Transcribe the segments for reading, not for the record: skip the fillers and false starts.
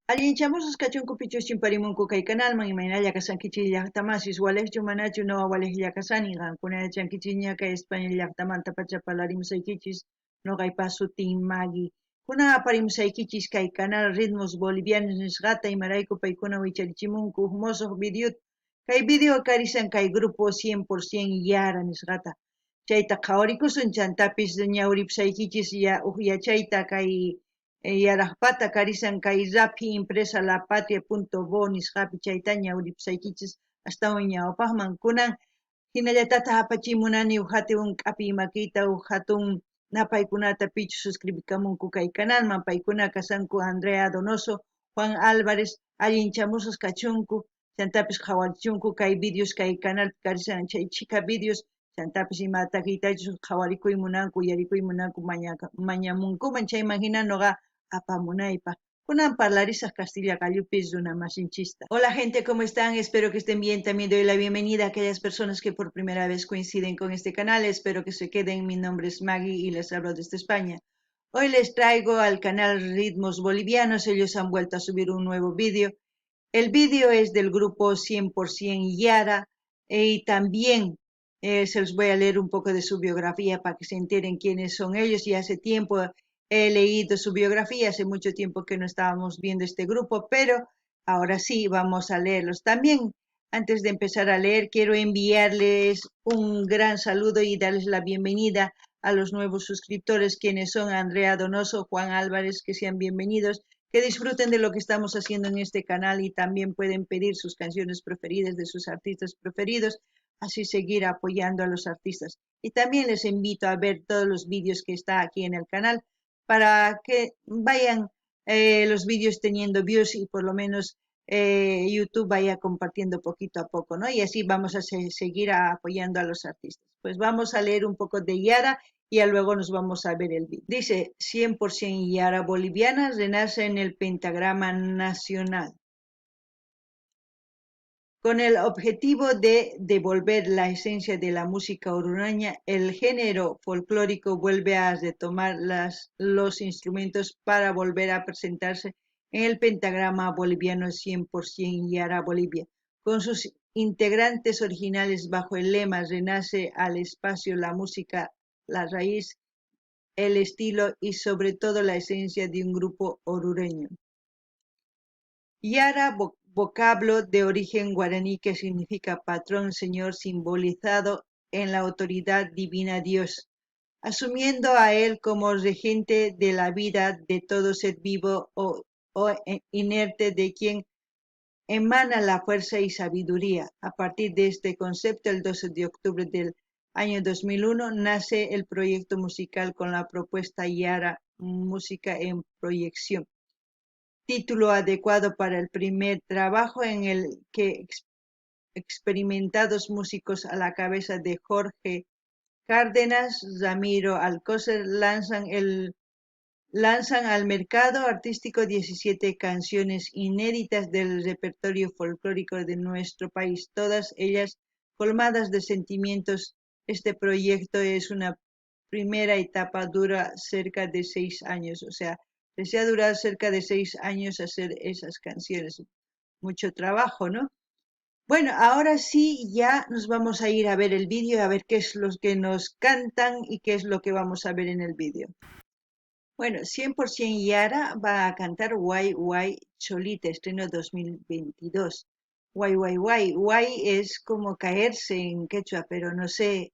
Allinchamusas kachunku pichuschin parimunku kay canalman imaynalla kasankichis llaqtamasis walechu manachu no walejlla kasani qankuna yachankichis ña kay España llaqtamanta pacha parlarimusaykichis noqaypas sutin Maggie kunan aparimusaykichis kay canal Ritmos Bolivianos nisqata imarayku paykuna wicharichimunku mosoq video kay video karisan kay grupo 100% Yara nisqata chayta qhawarikusun chantapis ñawripusaykichis ya yachayta kay yaraqpata karisan kay Rappi impresa lapatria.bo nisqapi chayta ñawripusaykichis astawan ñawpaqman kunan hinallatata apachimunani hatun k'api makita hatun napaykunata pichu suscribikamunku kay canalman paykuna kasanku Andrea Donoso, Juan Álvarez, allinchamusas kachunku chantapis qhawarichunku kay videos kay canal karisan chay chika videos chantapis imata kitachus qhawarikuy munanku yarikuy munanku mañamunkuman chayman hina noqa apamunaypa. Kunan parlarisas Castilla Gallupis una masinchista. Hola gente, ¿cómo están? Espero que estén bien. También doy la bienvenida a aquellas personas que por primera vez coinciden con este canal. Espero que se queden. Mi nombre es Maggie y les hablo desde España. Hoy les traigo al canal Ritmos Bolivianos. Ellos han vuelto a subir un nuevo vídeo. El vídeo es del grupo 100% Yara y también se los voy a leer un poco de su biografía para que se enteren quiénes son ellos. Y hace tiempo he leído su biografía, hace mucho tiempo que no estábamos viendo este grupo, pero ahora sí vamos a leerlos. También, antes de empezar a leer, quiero enviarles un gran saludo y darles la bienvenida a los nuevos suscriptores, quienes son Andrea Donoso, Juan Álvarez, que sean bienvenidos, que disfruten de lo que estamos haciendo en este canal y también pueden pedir sus canciones preferidas de sus artistas preferidos, así seguir apoyando a los artistas. Y también les invito a ver todos los vídeos que está aquí en el canal para que vayan los vídeos teniendo views y por lo menos YouTube vaya compartiendo poquito a poco, ¿no? Y así vamos a seguir apoyando a los artistas. Pues vamos a leer un poco de Yara y luego nos vamos a ver el vídeo. Dice, 100% Yara boliviana renace en el pentagrama nacional. Con el objetivo de devolver la esencia de la música orureña, el género folclórico vuelve a retomar los instrumentos para volver a presentarse en el pentagrama boliviano 100% Yara Bolivia, con sus integrantes originales bajo el lema Renace al espacio la música, la raíz, el estilo y sobre todo la esencia de un grupo orureño. Yara, vocablo de origen guaraní que significa patrón, señor, simbolizado en la autoridad divina Dios, asumiendo a él como regente de la vida de todo ser vivo o inerte de quien emana la fuerza y sabiduría. A partir de este concepto, el 12 de octubre del año 2001, nace el proyecto musical con la propuesta Yara, Música en Proyección, título adecuado para el primer trabajo en el que experimentados músicos a la cabeza de Jorge Cárdenas, Ramiro Alcocer lanzan al mercado artístico 17 canciones inéditas del repertorio folclórico de nuestro país, todas ellas colmadas de sentimientos. Este proyecto es una primera etapa, dura cerca de 6 años, o sea, les ha durado cerca de 6 años hacer esas canciones. Mucho trabajo, ¿no? Bueno, ahora sí ya nos vamos a ir a ver el vídeo, a ver qué es lo que nos cantan y qué es lo que vamos a ver en el vídeo. Bueno, 100% Yara va a cantar Guay Guay Cholita, estreno 2022. Guay Guay Guay. Guay es como caerse en quechua, pero no sé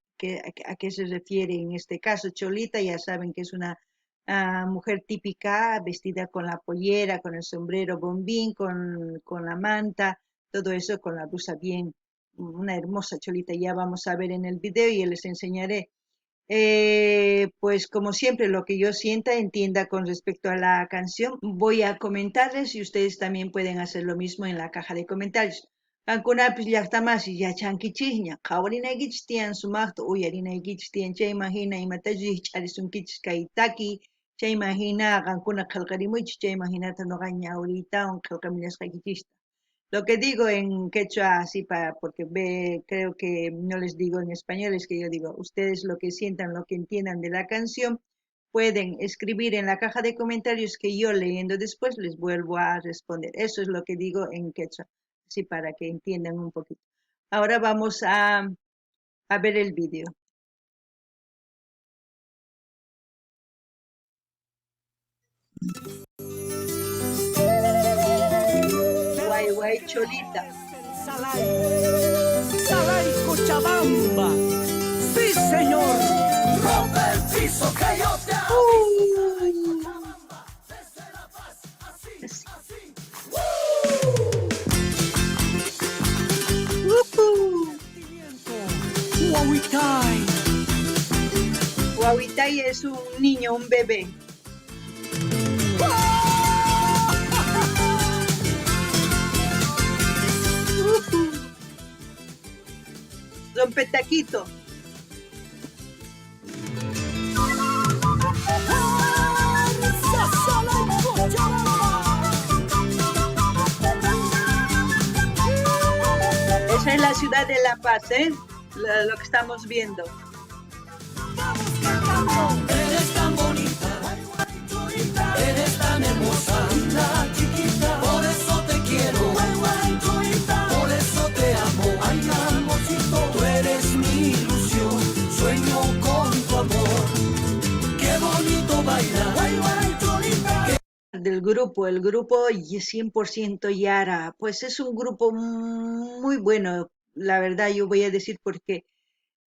a qué se refiere en este caso. Cholita ya saben que es una mujer típica, vestida con la pollera, con el sombrero bombín, con la manta, todo eso con la blusa bien, una hermosa cholita. Ya vamos a ver en el video y les enseñaré. Pues como siempre, lo que yo sienta, entienda con respecto a la canción, voy a comentarles y ustedes también pueden hacer lo mismo en la caja de comentarios. Ankunapis llaqtamasi yachankichikña, qhawarinaykichis tiyan sumaqta uyarinaykichis tiyan chaymahina imatachu ch'arisunkichis kay taki, chaymahina qankuna qillqarimuychis chaymahinata noqa ñawritawan qillqamillasqaykichista. Lo que digo en quechua así porque creo que no les digo en español, es que yo digo, ustedes lo que sientan, lo que entiendan de la canción, pueden escribir en la caja de comentarios que yo leyendo después les vuelvo a responder. Eso es lo que digo en quechua, así para que entiendan un poquito. Ahora vamos a ver el vídeo. Guay, guay, cholita. Salay, Salay, Cochabamba. Sí, señor. Rompe el piso que yo te Huahuitay. Huahuitay es un niño, un bebé. Rompe taquito. Esa es la ciudad de La Paz, lo que estamos viendo. Eres tan bonita, eres tan hermosa, chiquita, por eso te quiero, por eso te amo, ay amorcito, tú eres mi ilusión, sueño con tu amor, qué bonito bailar, del grupo, el grupo 100% Yara, pues es un grupo muy bueno, la verdad yo voy a decir porque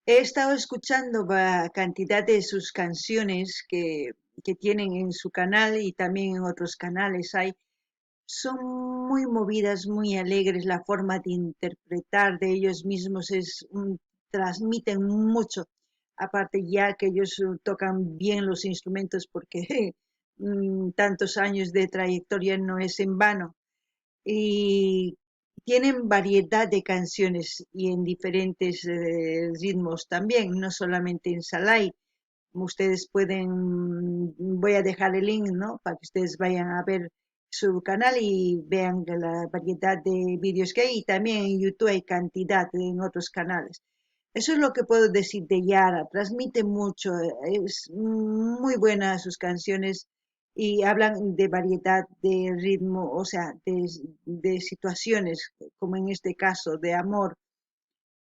he estado escuchando cantidad de sus canciones que tienen en su canal y también en otros canales hay. Son muy movidas, muy alegres, la forma de interpretar de ellos mismos transmiten mucho. Aparte ya que ellos tocan bien los instrumentos porque tantos años de trayectoria no es en vano. Y tienen variedad de canciones y en diferentes ritmos también, no solamente en Salai. Ustedes voy a dejar el link, ¿no? Para que ustedes vayan a ver su canal y vean la variedad de vídeos que hay y también en YouTube hay cantidad en otros canales. Eso es lo que puedo decir de Yara, transmite mucho, es muy buena sus canciones y hablan de variedad de ritmo, o sea, de situaciones, como en este caso, de amor,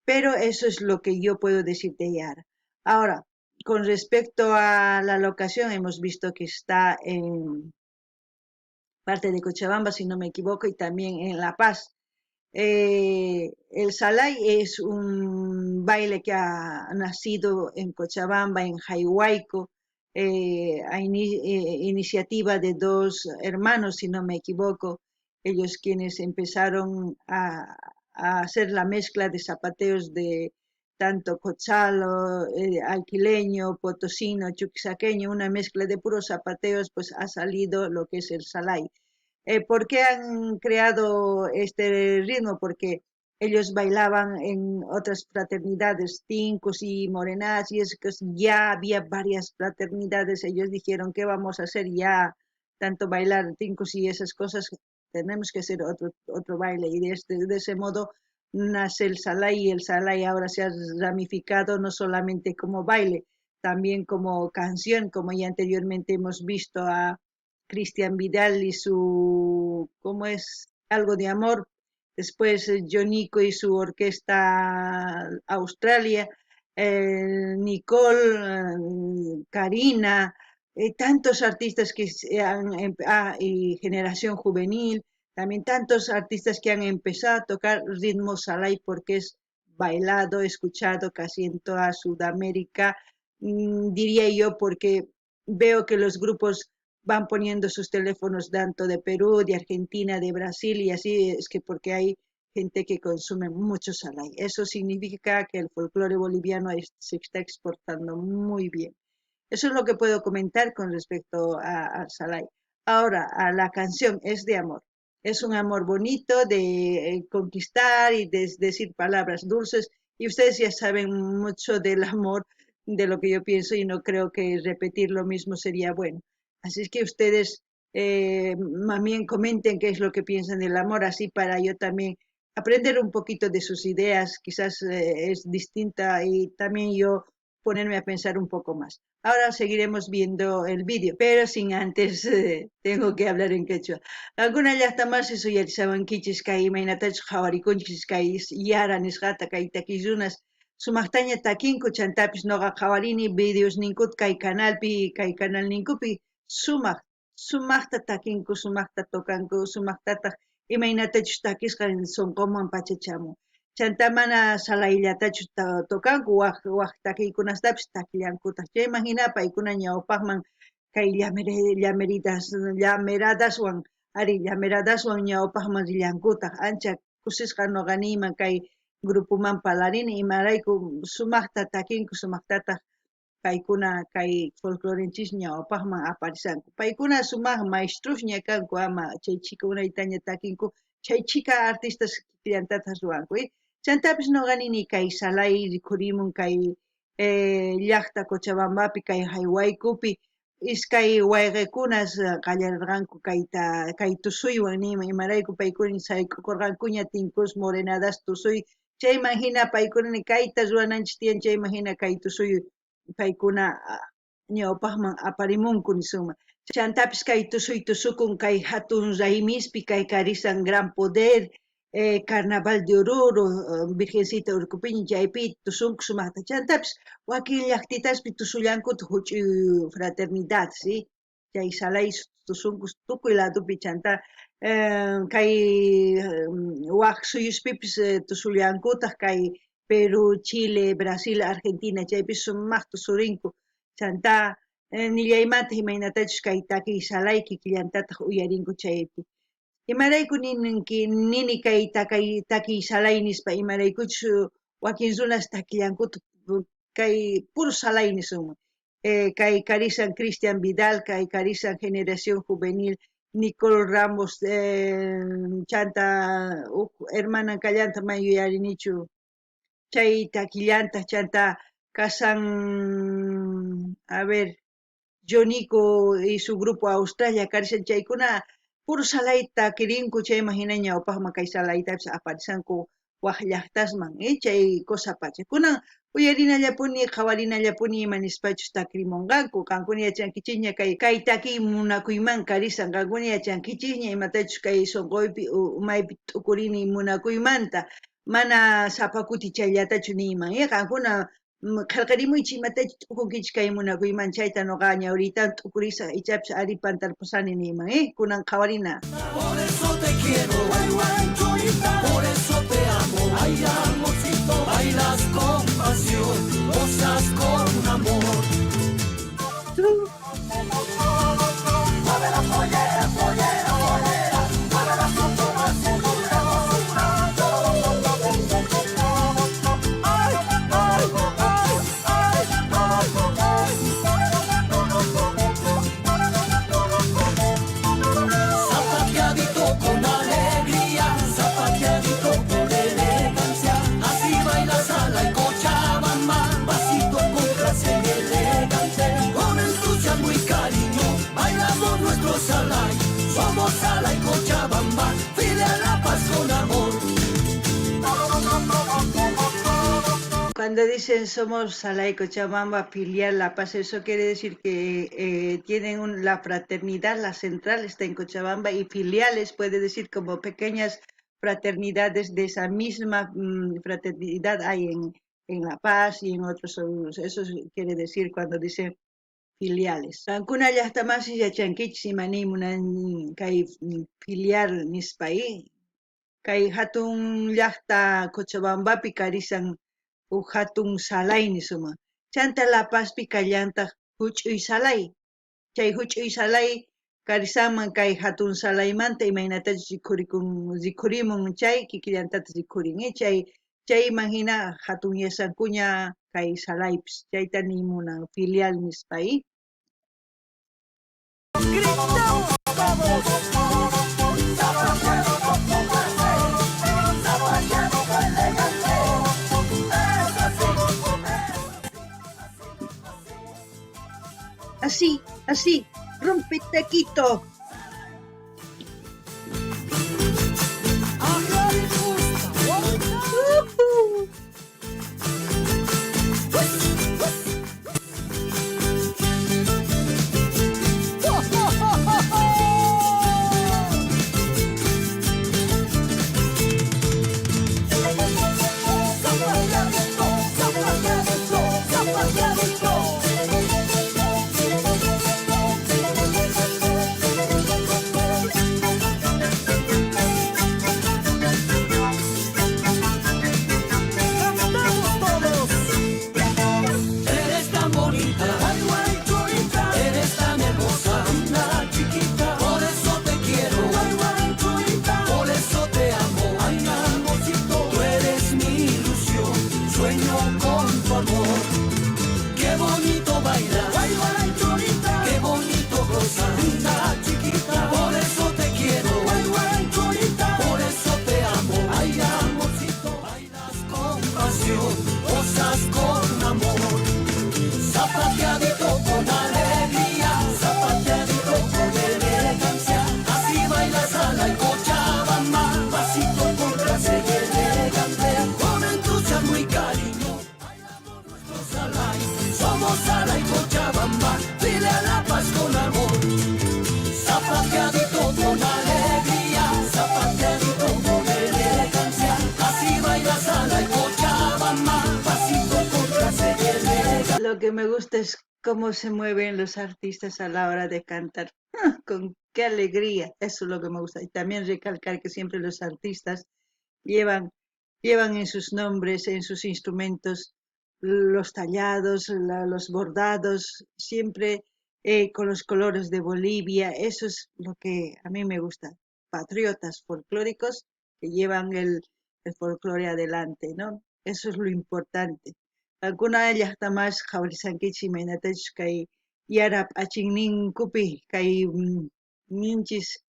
pero eso es lo que yo puedo decir de Yara. Ahora, con respecto a la locación, hemos visto que está en parte de Cochabamba, si no me equivoco, y también en La Paz. El Salay es un baile que ha nacido en Cochabamba, en Jaihuayco, iniciativa de dos hermanos, si no me equivoco, ellos quienes empezaron a hacer la mezcla de zapateos de tanto cochalo, alquileño, potosino, chuquisaqueño, una mezcla de puros zapateos, pues ha salido lo que es el Salay. ¿Por qué han creado este ritmo? Porque ellos bailaban en otras fraternidades, tincos y morenas, y es que ya había varias fraternidades. Ellos dijeron, ¿qué vamos a hacer ya? Tanto bailar tincos y esas cosas, tenemos que hacer otro baile. Y de ese modo nace el Salay, y el Salay ahora se ha ramificado no solamente como baile, también como canción, como ya anteriormente hemos visto a Cristian Vidal y su, ¿cómo es? Algo de amor. Después Jonico y su orquesta Australia, Nicole, Karina, tantos artistas que y Generación Juvenil, también tantos artistas que han empezado a tocar ritmo salai porque es bailado, escuchado casi en toda Sudamérica, diría yo, porque veo que los grupos van poniendo sus teléfonos tanto de Perú, de Argentina, de Brasil y así es que porque hay gente que consume mucho salai. Eso significa que el folclore boliviano se está exportando muy bien. Eso es lo que puedo comentar con respecto al salai. Ahora, a la canción es de amor. Es un amor bonito de conquistar y de decir palabras dulces. Y ustedes ya saben mucho del amor, de lo que yo pienso, y no creo que repetir lo mismo sería bueno. Así es que ustedes más bien comenten qué es lo que piensan del amor, así para yo también aprender un poquito de sus ideas, quizás es distinta y también yo ponerme a pensar un poco más. Ahora seguiremos viendo el vídeo, pero sin antes tengo que hablar en quechua. Alguna llaqta más eso yarisaban kichis kay imaynatach qhawarikunchis kay yara nisqata kay takizunas sumaqtaña takinku chantapis noqa qhawarini videos ninkut kay canal ninkupi sumaqta takinku sumaqta tokanku sumaqtataq imaynatachus takisqa sonqoman pachachamun chanta mana salayllatachus tokanku waq takiykunastapis takillankutaq chayman hina paykuna ñawpaqman kay llameradaswan ñawpaqman rillankutaq ancha kusisqa noqa niyman kay grupoman parlarini imarayku sumaqta takinku sumaqtataq paykuna kay folclorenchis ñawpaqman aparisanku paykuna sumaq maestrusña kanku ama chay chika unaytaña takinku chay chika artistas killantatas ruwanku chantapis noqa nini kay salay rikhurimun kay llaqta Cochabambapi kay haywaykupi iskay wayqikunas qallararqanku kay tusuywan niyman imarayku paykuna sayk'ukurqankuña Tinkus Morenadas tusuy chayman hina paykuna kayta rurananchis tiyan chayman hina kay tusuy paykuna ñawpaqman aparimunku nisuma chantapis kay tusuy tusukun kay hatun raymispi kay karisan Gran Poder Carnaval de Oruro Virgencita Urcupiña chaypi tusunku sumaqta chantapis wakin llaqtitaspi tusullankuta huch'uy fraternidad ¿sí? Chay salay tusunku tukuy ladopi chanta kay waq suyuspipis tusullankutaq kay Perú, Chile, Brasil, Argentina chaypis sumaq tusurinku chanta nillaymanta imaynatachus kay takiy salayki killantataq uyarinku chaypi imarayku nini kay takiy salay nispa imaraykuchus wakin runas takillankuta kay puro salay nisuma kay karisan Cristian Vidal kay karisan Generación Juvenil Nicole Ramos chanta hermana kallanta may yuyarinichu chay takillanta chanta kasan a ver Jonico y su grupo Australia karisan chaykuna puro salayta takirinku chayman hina ñawpaqman kay salaytapis aparisanku waq llaqtasman chay kusapacha kunan uyarinallapuni qhawarinallapuni ima nispachus takirimunqanku qankuna yachankichisña kay takiy munakuyman karisan qankuna yachankichisña imatachus kay sunquypi umaypi t'ukurini munakuymanta mana sapakuti chayllatachu niyman qankuna qillqarimuychis imatachus t'ukunkichis kay munakuyman chayta noqa ñawritan t'ukurisaq ichapis aripan tarpusani niyman kunan qhawarina Por eso te quiero, por eso te amo, ay amorcito, bailas con pasión, gozas con amor. Mueve la pollera, pollera, pollera, mueve la cintura, cintura, cintura. Ay, ay, ay, ay, ay, zapateadito con alegría, zapateadito con elegancia, así baila Sala y Cochabamba, pasito con clase y elegante, con entusiasmo y cariño, bailamos nuestro Salay, somos Sala y Cochabamba, pide a la paz con amor. Cuando dicen somos Salay Cochabamba filial La Paz, eso quiere decir que tienen la fraternidad, la central está en Cochabamba y filiales puede decir como pequeñas fraternidades de esa misma fraternidad hay en La Paz y en otros. Eso quiere decir cuando dicen filiales. Kankuna llaqtamansi yachankichis imaniymunan kay filial nispai kay hatun llaqta Cochabambapi karisan hatun salay nisuma chanta La Pazpi kallantaq huch'uy salay chay huch'uy salay karisaman kay hatun salaymanta imaynatachus rikhurimun chay kikillantata rikhurin chayman hina hatun yasankuña kay salaypis chayta niymunan filial nispai Gritamos todos, zapateado con tu clase, zapateado con elegante, así rompe taquito. Lo que me gusta es cómo se mueven los artistas a la hora de cantar. Con qué alegría. Eso es lo que me gusta. Y también recalcar que siempre los artistas llevan, llevan en sus nombres, en sus instrumentos, los tallados, los bordados, siempre con los colores de Bolivia. Eso es lo que a mí me gusta. Patriotas folclóricos que llevan el folclore adelante, ¿no? Eso es lo importante. Alguna de ellas más Jaulisankichi Mainatech kay Yarap Achinin Kupi kay Ninchis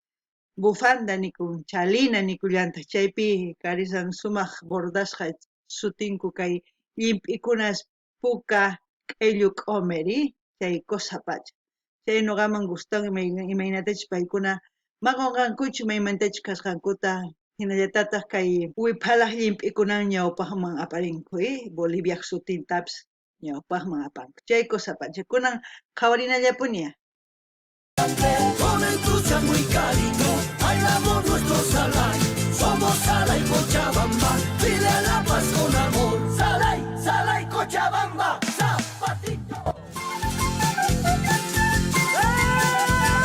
bufanda nikun chalina nikullanta chaypi karisan sumaq bordasqa sutinku kay llimp'ikunas puka q'illu q'umiri chay qosapacha chay nuqaman gustan imaynatachus paykuna maqonqankuchu maymantachus kasqankuta hinallatataq kay wiphalaq llimp'ikunan ñawpaqman aparinku Boliviaq sutintapis ñawpaqman apanku chay qosapacha kunan qhawarinallapuña. Con entusiasmo y cariño, bailamos nuestro Salay. Somos Salay Cochabamba, pide a la paz con amor. Salay, Salay Cochabamba, zapatito.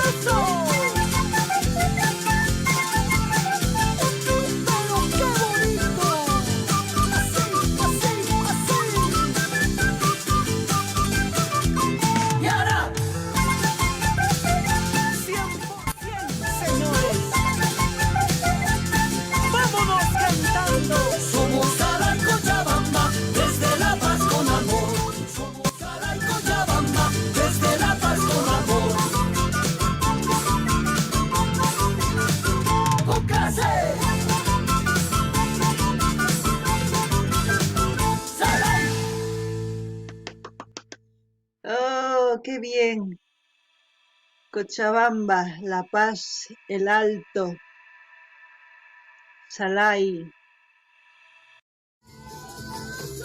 ¡Eso! ¡Pero qué bonito! Así, así, así. Y ahora. Señores, vámonos cantando. Somos Salay Cochabamba, desde La Paz con amor. Somos Salay Cochabamba, desde La Paz con amor. Con clase. Salay. Oh, qué bien. Cochabamba, La Paz, El Alto, Salay.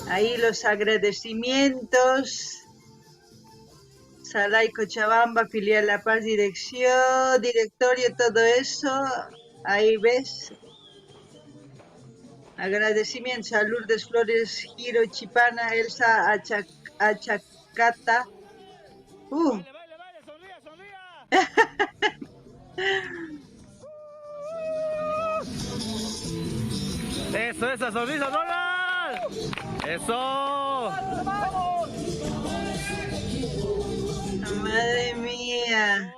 Ahí los agradecimientos. Salay Cochabamba, filial La Paz, dirección, directorio, todo eso. Ahí ves. Agradecimientos a Lourdes Flores, Giro Chipana, Elsa Achacata. Baile, sonría, sonría. Eso, esa sonrisa, Donald. Eso. Madre mía.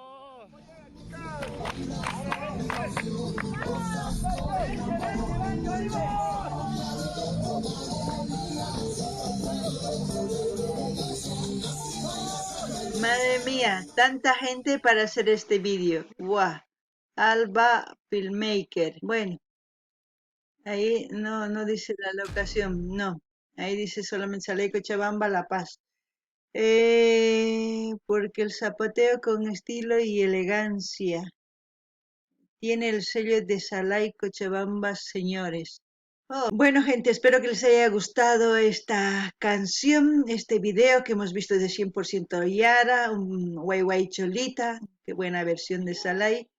Madre mía, tanta gente para hacer este vídeo. ¡Guau! Alba Filmmaker. Bueno, ahí no dice la locación, no. Ahí dice solamente Salay Cochabamba, La Paz. Porque el zapateo con estilo y elegancia tiene el sello de Salay Cochabamba, señores. Oh, bueno, gente, espero que les haya gustado esta canción, este video que hemos visto de 100% Yara, un Guay Guay Cholita, qué buena versión de Salay.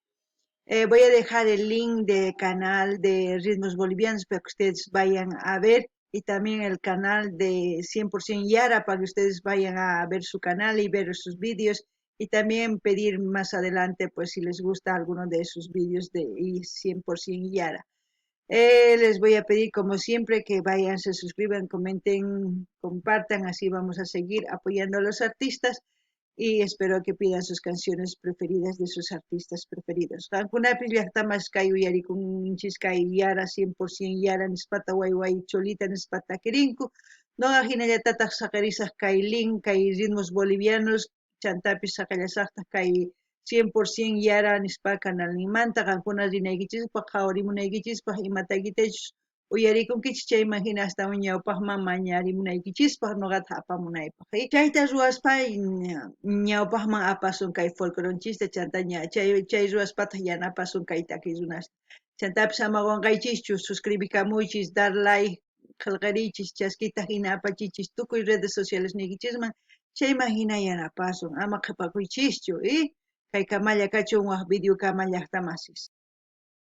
Voy a dejar el link del canal de Ritmos Bolivianos para que ustedes vayan a ver y también el canal de 100% Yara para que ustedes vayan a ver su canal y ver sus vídeos y también pedir más adelante pues si les gusta alguno de sus vídeos de 100% Yara. Les voy a pedir como siempre que vayan, se suscriban, comenten, compartan, así vamos a seguir apoyando a los artistas y espero que pidan sus canciones preferidas de sus artistas preferidos. Hankunapis llaqtamas kay uyarikunchis kay Yara 100% Yara nispata Guay Cholita nispata quirinku. Noqa hinallatataq saqarisaq kay link kay Ritmos Bolivianos chantapis saqallasaqtaq kay 100% Yara nispa canalninmanta qankuna rinaykichispaq qhawarimunaykichispaq imataykitachus uyarikunkichis chayman hina astawan ñawpaqman mañarimunaykichispaq nuqata apamunaypaq. Chayta ruwaspa ñawpaqman apasun kay folcloronchista chanta chay ruwaspataq yanapasun kay taki runasta. Chantapis ama qunqaychischu, suscribikamuychis, dar like, qillqarichis, chaskita hina apachichis tukuy redes sociales niykichisman chayman hina yanapasun, ama qhipakuychischu, kay kamalla kachun waq video kamallaqtamasis.